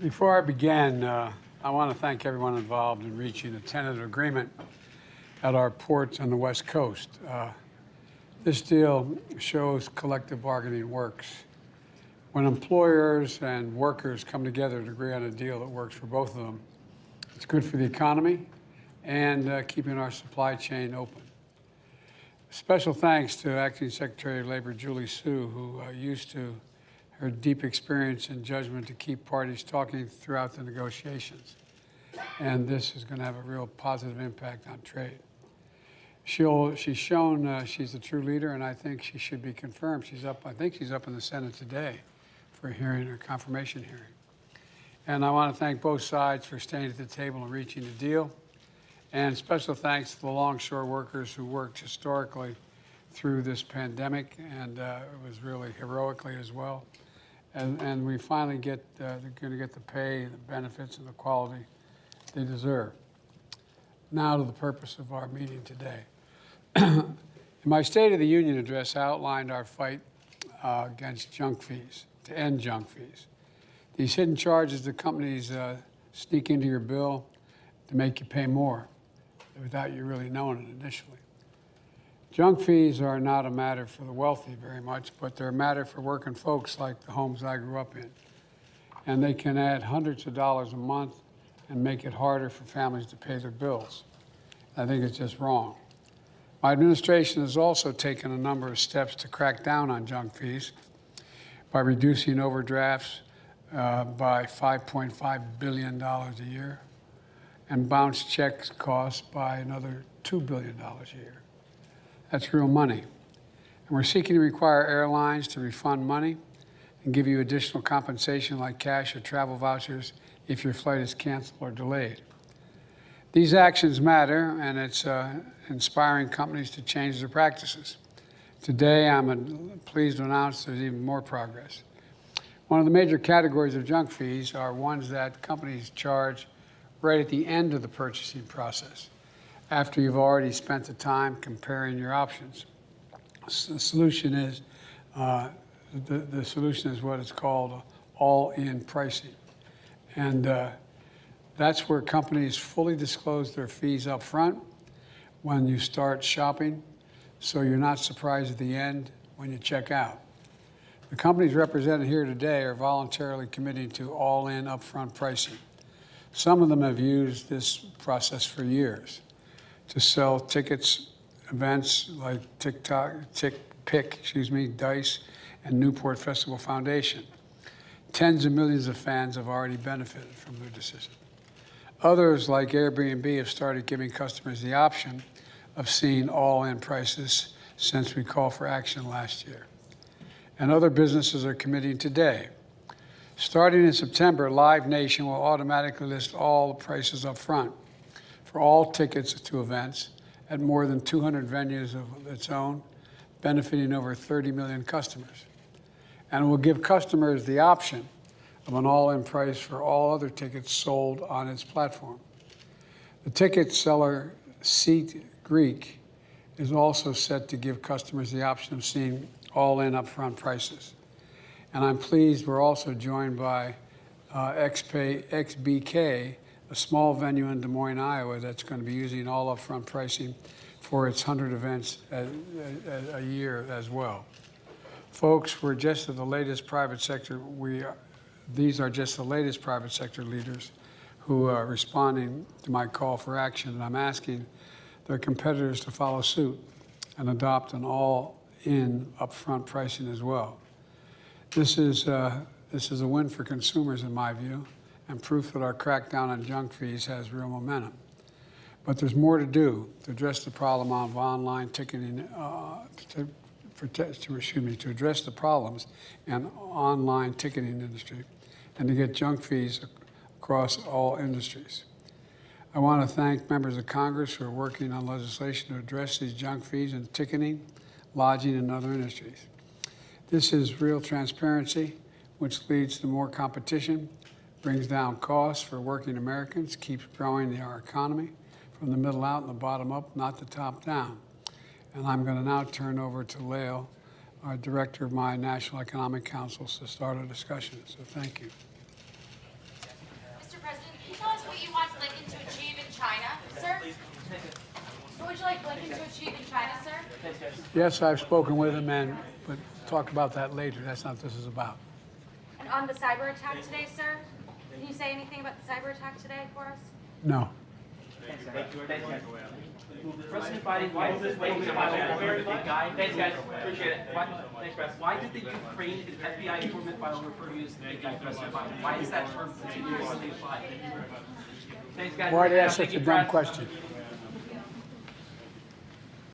Before I begin, I want to thank everyone involved in reaching a tentative agreement at our ports on the West Coast. This deal shows collective bargaining works. When employers and workers come together to agree on a deal that works for both of them, it's good for the economy and keeping our supply chain open. Special thanks to Acting Secretary of Labor Julie Su, who used her deep experience and judgment to keep parties talking throughout the negotiations. And this is going to have a real positive impact on trade. She's shown she's a true leader, and I think she should be confirmed. I think she's up in the Senate today for a hearing, or confirmation hearing. And I want to thank both sides for staying at the table and reaching a deal. And special thanks to the longshore workers who worked historically through this pandemic, and it was really heroically as well. And we finally they're going to get the pay, the benefits, and the quality they deserve. Now to the purpose of our meeting today. In my State of the Union address, I outlined our fight against junk fees, to end junk fees. These hidden charges that companies sneak into your bill to make you pay more without you really knowing it initially. Junk fees are not a matter for the wealthy very much, but they're a matter for working folks like the homes I grew up in. And they can add hundreds of dollars a month and make it harder for families to pay their bills. I think it's just wrong. My administration has also taken a number of steps to crack down on junk fees by reducing overdrafts by $5.5 billion a year and bounce checks costs by another $2 billion a year. That's real money. And we're seeking to require airlines to refund money and give you additional compensation like cash or travel vouchers if your flight is canceled or delayed. These actions matter, and it's inspiring companies to change their practices. Today, I'm pleased to announce there's even more progress. One of the major categories of junk fees are ones that companies charge right at the end of the purchasing process, after you've already spent the time comparing your options. The solution is what is called all-in pricing. And that's where companies fully disclose their fees up front when you start shopping, so you're not surprised at the end when you check out. The companies represented here today are voluntarily committing to all-in upfront pricing. Some of them have used this process for years to sell tickets, events like TickPick, DICE, and Newport Festival Foundation. Tens of millions of fans have already benefited from their decision. Others, like Airbnb, have started giving customers the option of seeing all-in prices since we called for action last year. And other businesses are committing today. Starting in September, Live Nation will automatically list all the prices up front for all tickets to events at more than 200 venues of its own, benefiting over 30 million customers. And it will give customers the option of an all-in price for all other tickets sold on its platform. The ticket seller, SeatGeek, is also set to give customers the option of seeing all-in upfront prices. And I'm pleased we're also joined by XBK, a small venue in Des Moines, Iowa, that's going to be using all upfront pricing for its 100 events a year as well. Folks, we're just the latest private sector. These are just the latest private sector leaders who are responding to my call for action, and I'm asking their competitors to follow suit and adopt an all-in upfront pricing as well. This is a win for consumers, in my view, and proof that our crackdown on junk fees has real momentum. But there's more to do to address the problem of online ticketing, to address the problems in online ticketing industry and to get junk fees across all industries. I want to thank members of Congress who are working on legislation to address these junk fees in ticketing, lodging, and other industries. This is real transparency, which leads to more competition, brings down costs for working Americans, keeps growing our economy from the middle out and the bottom up, not the top down. And I'm going to now turn over to Lael, our director of my National Economic Council, to start our discussion. So thank you. looking to achieve in China, sir? Yes, I've spoken with him, but talk about that later. That's not what this is about. And on the cyber attack today, sir, can you say anything about the cyber attack today for us? No. President Biden, why is this waiting to file a guy? Thanks, guys. Appreciate it. Thanks, Press. Why did the Ukraine and FBI informant file refer you as the big guy, President Biden? Why is that term continuously applied? Thanks, guys. Why did I ask such a dumb question?